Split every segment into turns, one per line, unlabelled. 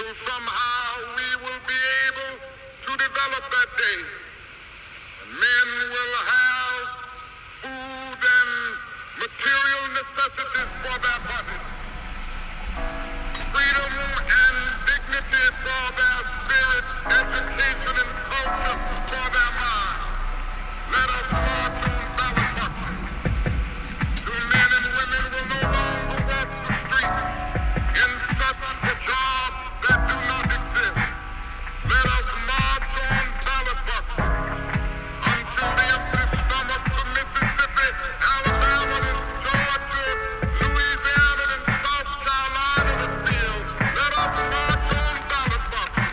So somehow we will be able to develop that day. Men will have food and material necessities for their bodies, freedom and dignity for their spirit, education and culture for their mind. Let us march on ballot boxes. So men and women will no longer walk the streets in search for jobs that do not exist. Let us march on ballot boxes until the empty stomachs of Mississippi, Alabama, and Georgia, Louisiana, and South Carolina are filled. Let us march on ballot boxes.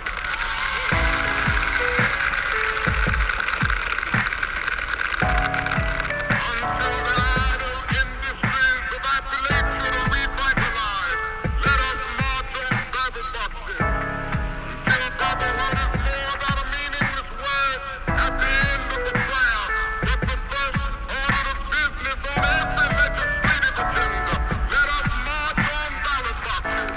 Until the idle industries of Appalachia are revitalized. Let us march on ballot boxes. Until brotherhood is more than a meaningless word at the end of the prayer, but the first order of business on every legislative agenda. Let us march on ballot boxes.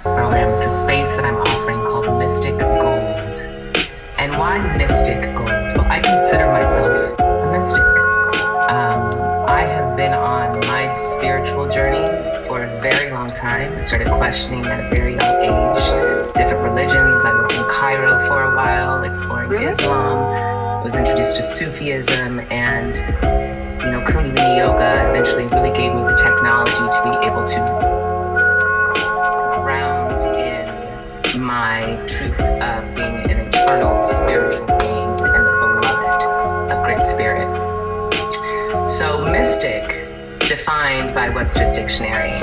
Program. It's a space that I'm offering called Mystic Gold. And why Mystic Gold? Well, I consider myself a mystic. I have been on my spiritual journey for a very long time. I started questioning at a very young age different religions. I lived in Cairo for a while, exploring Islam. I was introduced to Sufism, and Kundalini Yoga eventually really gave me the technology to be able to ground in my truth of being an eternal spiritual being and the beloved of Great Spirit. So mystic, defined by Webster's Dictionary,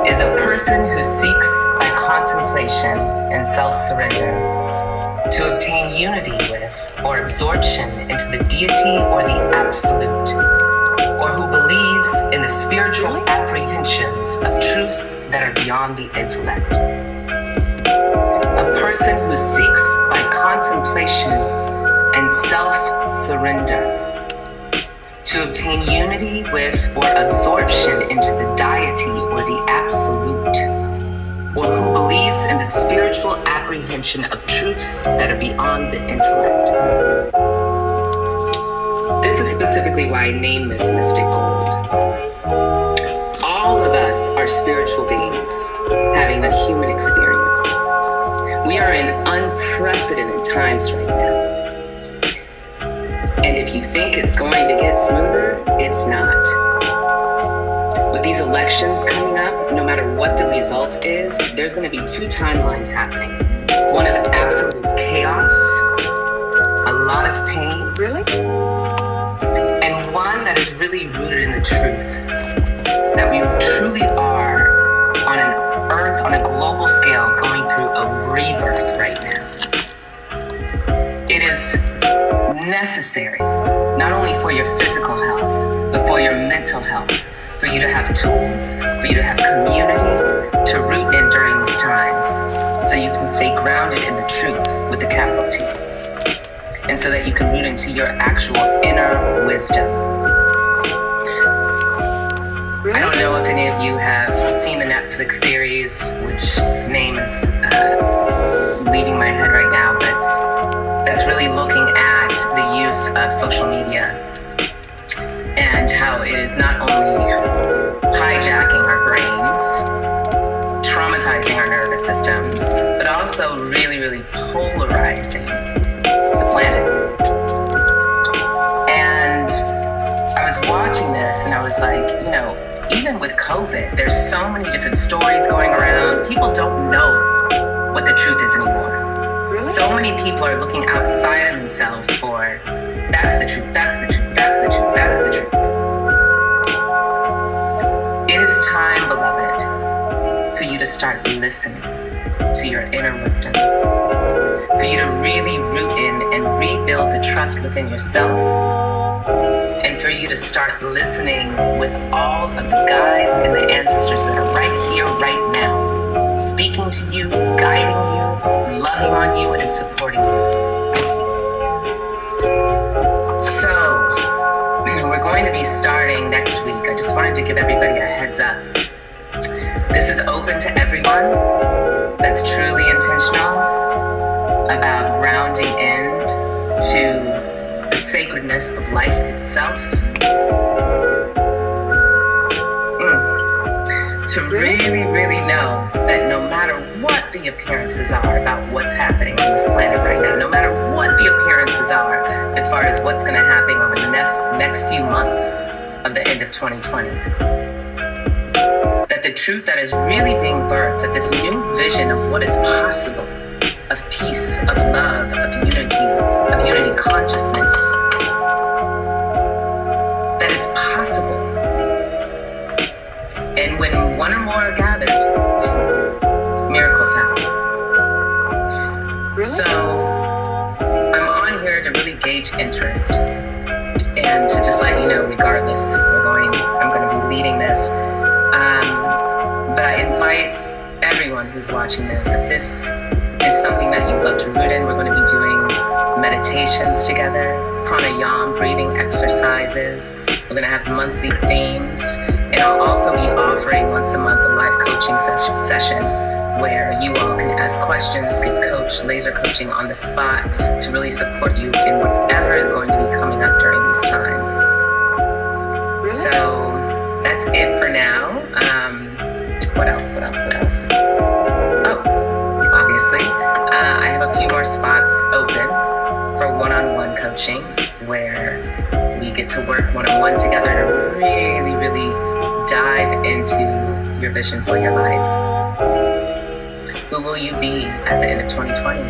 is a person who seeks by contemplation and self-surrender to obtain unity with or absorption into the deity or the absolute, or who believes in the spiritual apprehensions of truths that are beyond the intellect. A person who seeks by contemplation and self-surrender to obtain unity with or absorption into the deity or the absolute, or who believes in the spiritual apprehension of truths that are beyond the intellect. This is specifically why I named this Mystic Gold. All of us are spiritual beings having a human experience. We are in unprecedented times right now. And if you think it's going to get smoother, it's not. With these elections coming up, no matter what the result is, there's going to be two timelines happening. One of absolute chaos, a lot of pain.
Really?
And one that is really rooted in the truth that we truly are on an earth, on a global scale, going through a rebirth right now. It is necessary, not only for your physical health, but for your mental health, for you to have tools, for you to have community to root in during these times, so you can stay grounded in the truth with the capital T, and so that you can root into your actual inner wisdom. I don't know if any of you have seen the Netflix series, which name is leaving my head right now, but that's really looking at the use of social media and how it is not only hijacking our brains, traumatizing our nervous systems, but also really, really polarizing the planet. And I was watching this and I was like, even with COVID, there's so many different stories going around. People don't know what the truth is anymore. So many people are looking outside of themselves for, that's the truth, that's the truth, that's the truth, that's the truth. It is time, beloved, for you to start listening to your inner wisdom, for you to really root in and rebuild the trust within yourself, and for you to start listening with all of the guides and the ancestors that are right here, right now, speaking to you, guiding you, loving on you, and supporting you. So, we're going to be starting next week. I just wanted to give everybody a heads up. This is open to everyone that's truly intentional about grounding in to the sacredness of life itself. To really, really know that no matter what the appearances are about what's happening on this planet right now, no matter what the appearances are as far as what's going to happen over the next few months of the end of 2020, that the truth that is really being birthed, that this new vision of what is possible, of peace, of love, of unity consciousness, that it's possible. And when one or more are gathered, miracles happen. So I'm on here to really gauge interest and to just let you know, regardless, I'm going to be leading this. But I invite everyone who's watching this, if this is something that you'd love to root in, we're going to be doing meditations together, pranayama, breathing exercises. We're going to have monthly themes. And I'll also be offering once a month a live coaching session where you all can ask questions, get coached, laser coaching on the spot to really support you in whatever is going to be coming up during these times. So that's it for now. What else? Oh, obviously, I have a few more spots open for one-on-one coaching where we get to work one-on-one together to really, really dive into your vision for your life. Who will you be at the end of 2020?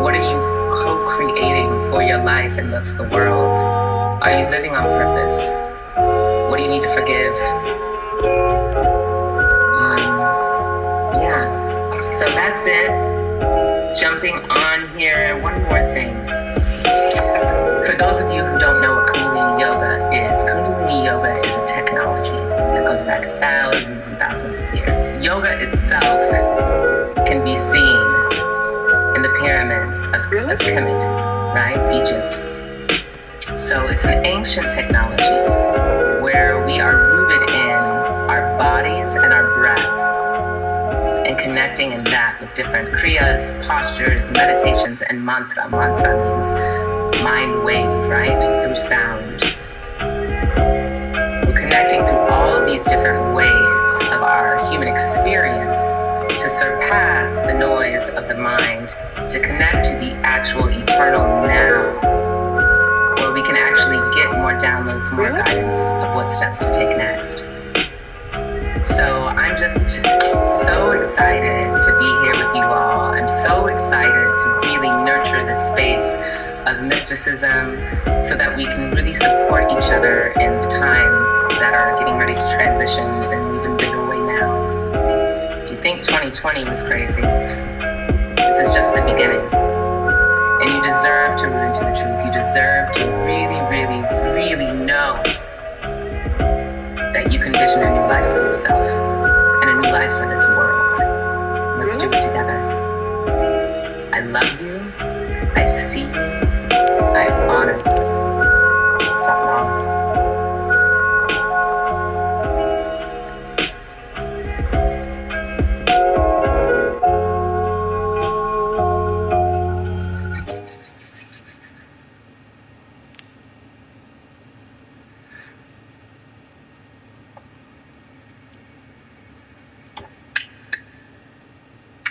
What are you co-creating for your life and thus the world? Are you living on purpose? What do you need to forgive? So that's it. Jumping on here, one more thing. For those of you who don't know what Kundalini Yoga is a technology that goes back thousands and thousands of years. Yoga itself can be seen in the pyramids of Kemet, right? Egypt. So it's an ancient technology where we are rooted in our bodies and our breath, and connecting in that with different kriyas, postures, meditations, and mantra. Mantra means mind wave, right? Through sound. We're connecting through all of these different ways of our human experience to surpass the noise of the mind, to connect to the actual eternal now, where we can actually get more downloads, more guidance of what steps to take next. So I'm just so excited to be here with you all. I'm so excited to really nurture this space of mysticism so that we can really support each other in the times that are getting ready to transition in an even bigger way now. If you think 2020 was crazy, this is just the beginning. And you deserve to root into the truth. You deserve to really, really, really know that you can vision a new life for yourself and a new life for this world. Let's do it together. I love you. I see you. I honor you. Salam.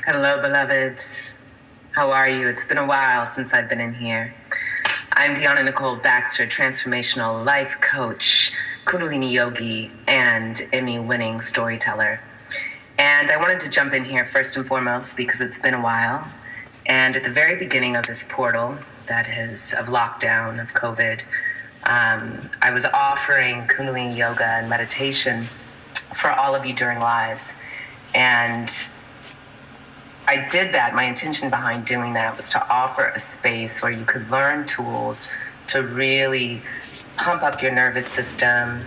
Hello, beloveds. How are you? It's been a while since I've been in here. I'm Deanna Nicole Baxter, transformational life coach, Kundalini yogi, and Emmy-winning storyteller. And I wanted to jump in here first and foremost because it's been a while. And at the very beginning of this portal, of lockdown, of COVID, I was offering Kundalini yoga and meditation for all of you during lives. And I did that. My intention behind doing that was to offer a space where you could learn tools to really pump up your nervous system,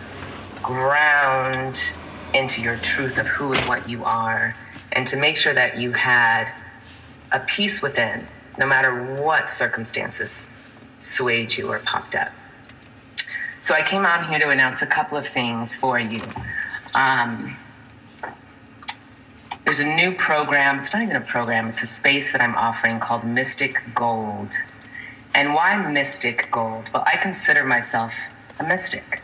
ground into your truth of who and what you are, and to make sure that you had a peace within, no matter what circumstances swayed you or popped up. So I came out here to announce a couple of things for you. There's a new program. It's not even a program. It's a space that I'm offering called Mystic Gold. And why Mystic Gold? Well, I consider myself a mystic.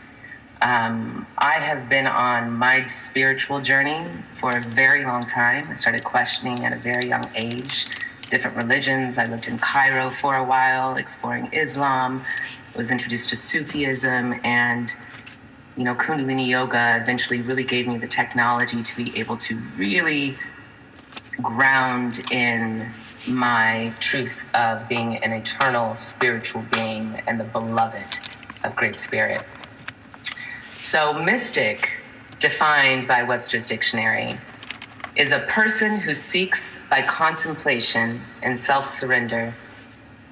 I have been on my spiritual journey for a very long time. I started questioning at a very young age different religions. I lived in Cairo for a while, exploring Islam, was introduced to Sufism, and Kundalini yoga eventually really gave me the technology to be able to really ground in my truth of being an eternal spiritual being and the beloved of Great Spirit. So mystic, defined by Webster's Dictionary, is a person who seeks by contemplation and self-surrender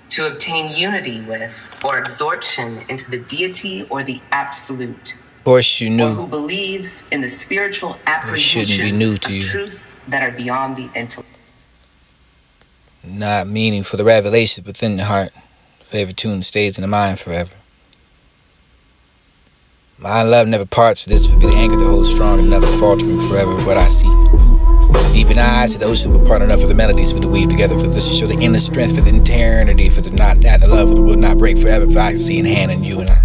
to obtain unity with or absorption into the deity or the absolute.
Of course you knew.
Or who believes in the spiritual apprehensions of truths that are beyond the intellect.
Not meaning for the revelations within the heart. Favorite tune stays in the mind forever. My love never parts. This would be the anchor that holds strong enough to falter me forever what I see. Deep in eyes to the ocean will part enough for the melodies for the weave together. For this to show the endless strength for the eternity. For the love that will not break forever. For I can see in hand in you and I.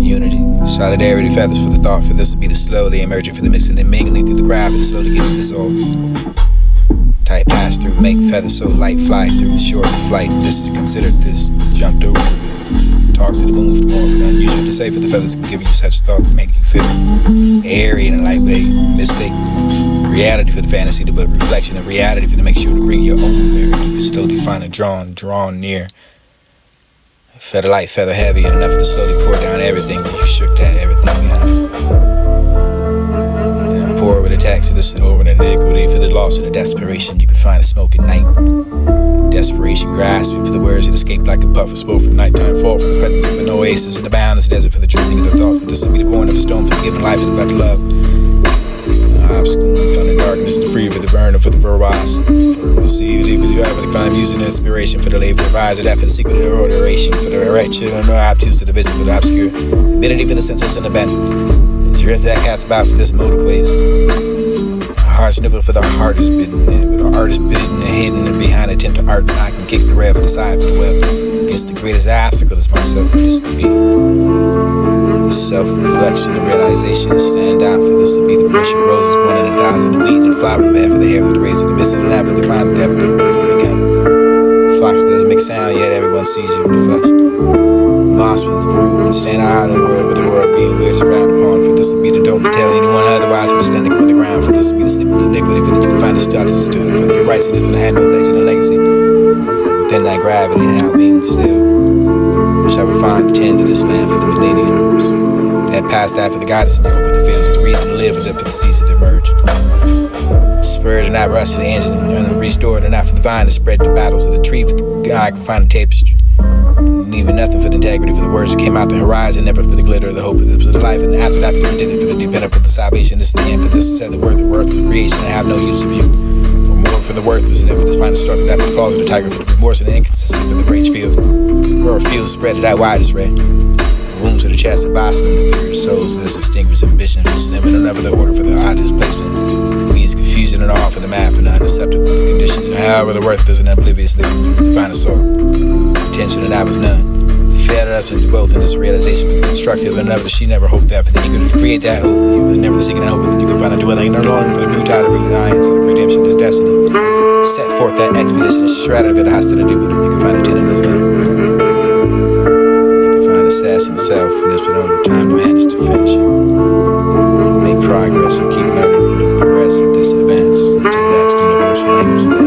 Unity, solidarity, feathers for the thought. For this will be the slowly emerging for the mixing and mingling through the gravity, slowly getting dissolved. Tight pass through, make feathers so light fly through the shores of flight. This is considered this, jumped over. Talk to the moon for more, for unusual to say, for the feathers can give you such thought, make you feel airy and a lightweight mistake. Reality for the fantasy, but reflection of reality for to make sure to bring your own mirror. You can slowly find it drawn near. Feather light, feather heavy, enough to slowly pour down everything. You shook that everything behind. And pour with a tax of this over the iniquity for the loss and the desperation. You can find a smoke at night. Desperation grasping for the words that escape like a puff of smoke from nighttime fall. For the presence of an oasis in the boundless desert. For the drifting of the thought. For this to be the born of a stone. For the giving life and about the love. Obstacle from the darkness and free for the burner for the verbose. For the sea, for the ever find music and inspiration. For the labor advisor, that for the secret of the oration. For the wretched and the obtuse to the vision for the obscure. Ability for the senses and the bent. Drift that casts about for this motive ways. Heart snipper for the heart is bidden. With the art is bidden and hidden and behind attempt to art. And I can kick the rail for the side for the web. Against the greatest obstacle is myself for this to be. Self-reflection and realization stand out for this to be the bush of roses, 1 in 1,000 the weed and flower the bed for the hair for the razor, the mist and the nap for the pine and death for the become. Fox doesn't make sound yet everyone sees you in the flesh. Moss with the brood and stand out in the world with the world being weird is frowned upon. For this to be the don't tell anyone otherwise for the standing on the ground. For this to be the sleep with iniquity for that you can find the status to it. For your rights and for the hand no legs and the legacy. Within that gravity and how being still. Shall refine the tens of this land for the millenniums. That past that for the guidance and the hope of the fields, the reason to live, for the season to emerge. Spurs are not rusted, the engine and restored, and not for the vine to spread the battles of the tree for the guy can find the tapestry. Leaving nothing for the integrity, for the words that came out the horizon, never for the glitter of the hope of the life, and after that for the predicted, for the dependent, for the salvation. This is the end for this, said the worth of creation, and have no use of you. Or more for the worthless, and for the final struggle, that for the claws of the tiger, for the remorse and the inconsistent, for the rage field. Where fields spread it out wide as red. Rooms of the chest and bossom, the furious souls, this distinguished ambition, for slim and never the order for the odd displacement. We is confusing and all for the math and the unacceptable for the conditions, and however the worthless and oblivious living, you can find a soul. Intention and I was none. Fed up to both in this realization for the constructive and never she never hoped that for the eager to create that hope. You were never seeking that hope, and you can find a dwelling no longer for the root out of reliance and redemption is destiny. Set forth that expedition, shrouded of it hostility, but you can find a tenant of love. Assassin self, and this would only time to manage to finish. Make progress and keep learning new progressive disadvances into the next universal language.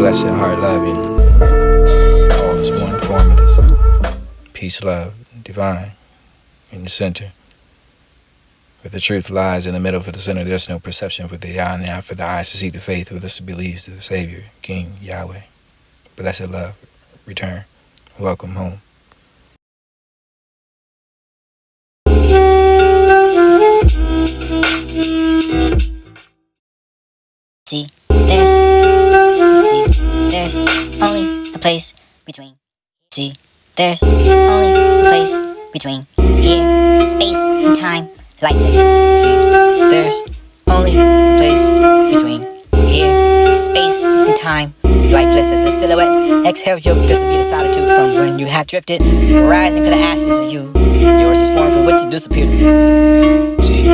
bless your heart, love you. All is one formless. Peace, love, divine, in the center. Where the truth lies in the middle, for the center there's no perception, for the eye now, for the eyes to see the faith, for this believes the Savior, King, Yahweh. Blessed love, return, welcome home.
See, there's only a place between. See, there's only a place between here, space and time, lifeless. See, there's only a place between here, space and time, lifeless as the silhouette. Exhale, yo, this will be the solitude from when you have drifted, rising for the ashes of you. Yours is formed from which you disappeared.
See,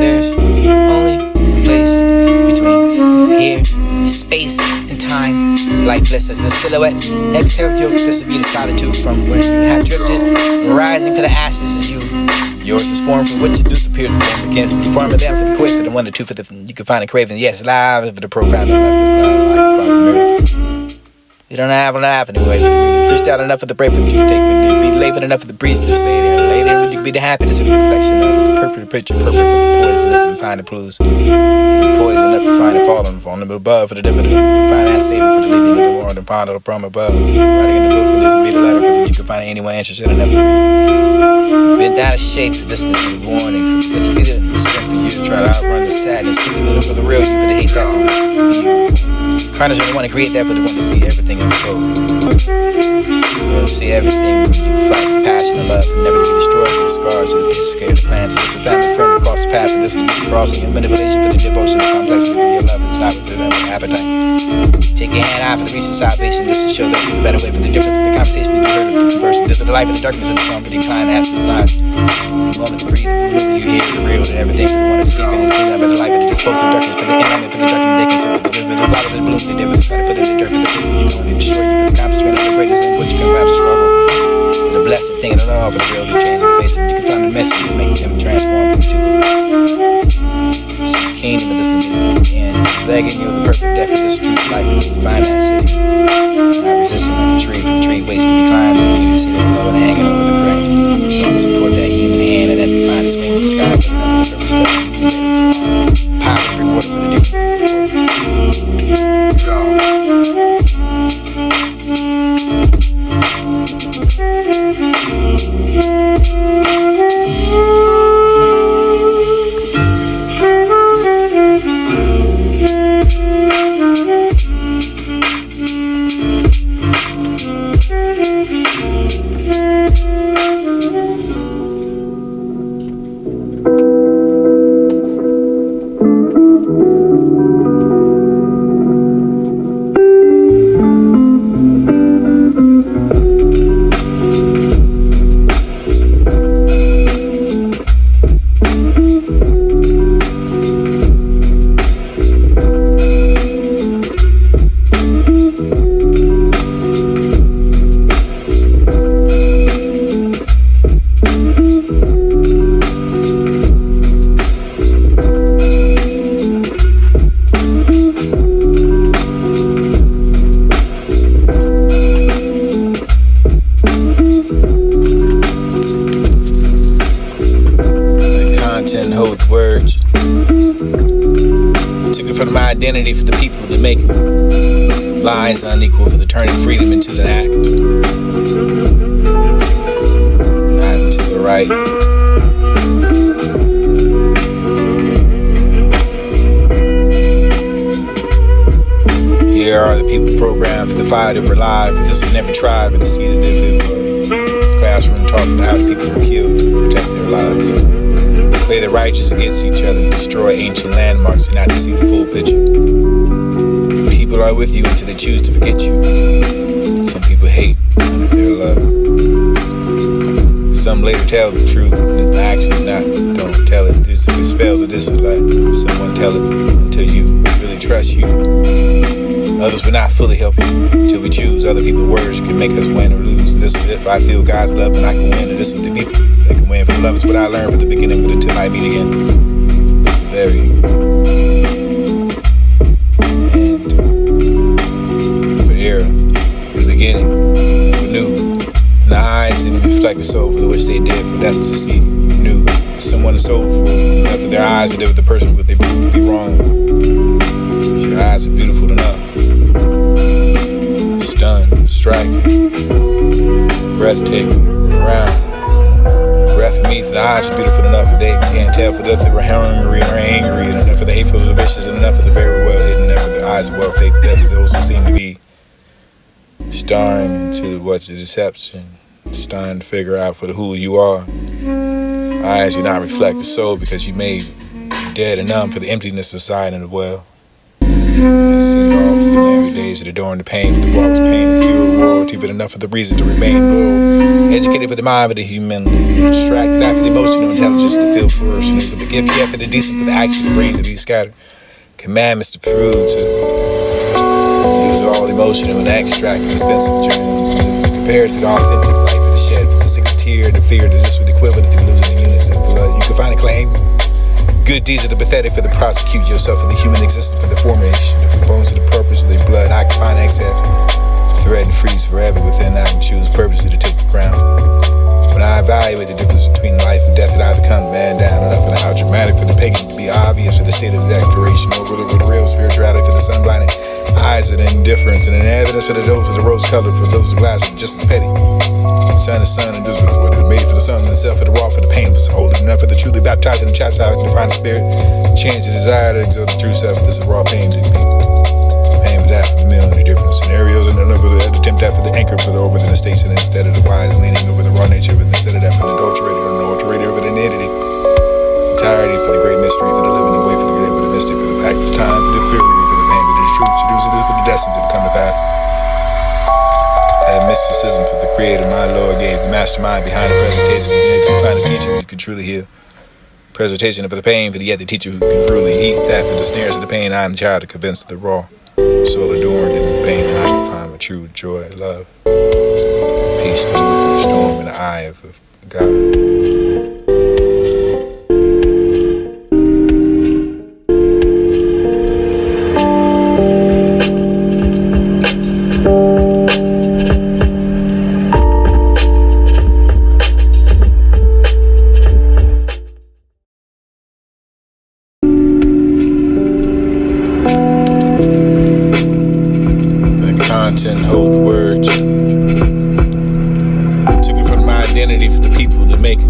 there's
only a place between here, space and time, lifeless as the silhouette. Exhale, yo, this will be the solitude from where you have drifted, rising for the ashes of you.
yours is formed from which you disappeared from. Against the form of them for the quick, for the one, the two, for the you can find a craving. Yes, live for the profound, you don't have an avenue, way for the freestyle enough for the break, for you can take with you. Be labeled enough for the breeze to stay there. Lay there, you can be the happiness of the reflection of the perfect picture, perfect for the poisonous and find the clues. Poison enough to find it falling them above for the dividend. Find that saving for the leading of the world and pond of the prom above. Writing in the book, and this will be the letter for that you can find anyone interested enough to read. Bent out of shape, this is the warning. This will be the step for you to try to outrun the sadness. To be little for the real, you for the hate that for you. Carnage only want to create that for the one to see everything unfold. You want to see everything when you fight with passion and love and never be destroyed for the scars of the scared of plans. This is a family friend across the path, and this is the crossing and manipulation for the devotion and complexity of your love and side with them appetite. Take your hand out for the reason of salvation. This is show that the better way for the difference in the conversation we heard of the conversion. This is the life of the darkness of the storm for the decline after the sign. The moment to breathe, remember you hear the real and everything for the one to see and see that the life of the disposed of darkness, for the enlightenment for the darkness they consume for the flower of the bloom. They never try to put in the dirt for the people you know and destroy you for the accomplishment of the greatest in which you can wrap struggle. The blessed thing of the law for the real to change the face, and you can find the message and make them transform into the kingdom of this and begging you the perfect death of this truth life in this divine city. Not resisting like a tree, from the tree waits to be climbed, and you see the low and hanging over the ground. Don't support that human hand and that divine swing of the sky, but never the purpose stuff you can get into power and reward for the different. Identity for the people that make lies unequal for the turning freedom into the act, not into the right. Here are the people programmed for the fire to rely, for this to never try, but to see that if it was this classroom taught for how the people were killed to protect their lives. Play the righteous against each other, destroy ancient landmarks and not to see the full picture. People are with you until they choose to forget you. Some people hate under their love. Some later tell the truth, and if the actions not, don't tell it. This is a spell, but this is like someone tell it until you really trust you. Others will not fully help you until we choose. Other people's words can make us win or lose. This is if I feel God's love and I can win. And this is the people that can win. For love is what I learned from the beginning, but until I meet again. This is the very. And for the era, for the beginning, for new. And the eyes didn't reflect the soul for which they did for death to see. New. Someone is soulful. Enough of their eyes would live with the person but they would be wrong. Your eyes are beautiful enough. Stunned, striking, breathtaking, around. Breath for me, for the eyes are beautiful enough, but they can't tell for death they were hungry or angry, and enough for the hateful, the vicious, and enough for the very well hidden, enough for the eyes of well fake death for those who seem to be starring into what's the deception, starting to figure out for the who you are. Eyes do not reflect the soul because you made dead and numb for the emptiness inside and the well. I seen all for the merry days that adorn the pain, for the bar was pain and pure royalty, but enough for the reason to remain loyal. Educated for the mind, but the humanly distracted, not for the emotional intelligence to feel personal, for the gift, yet for the decent, for the action, the brain to be scattered. Commandments to prove to use all emotional and extract for the expensive dreams, and to compare it to the authentic life of the shed, for the single tear and the fear that this was equivalent to losing the units of blood. You can find a claim. Good deeds are the pathetic for the prosecute yourself for the human existence for the formation of the bones to the purpose of their blood. I can find except thread and freeze forever within. I can choose purposely to take the ground. When I evaluate the difference between life and death, that I become man down enough and how dramatic for the pagan to be obvious for the state of the declaration over the real spirituality for the sun-blinded eyes of the indifference and an evidence for the dose of the rose-colored for those of glass just as petty. Sun is sun and this what it made for the sun and itself for the raw for the pain was holding enough for the truly baptized in the chapter I can define the spirit, change the desire to exalt the true self. This is raw pain to me. Pain for that for the million of different scenarios and another attempt that for the anchor for the over the states and instead of the wise leaning over the raw nature of it instead of that for the adulterated or no adulterated over the entity. Entirety for the great mystery for the living away for the great for the mystic for the pack for the time for the fury for the pain for the truth to do for the destined to come to pass. Mysticism for the creator, my Lord gave the mastermind behind the presentation. If you find a teacher you can truly hear. Presentation for the pain, for the yet the teacher who can truly eat that for the snares of the pain. I am the child to convince the raw soul adorned in the pain. I can find my true joy, love, peace, the moon for the storm in the eye of God. Content, hold the word. Took it from my identity for the people that make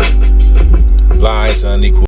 lies unequal.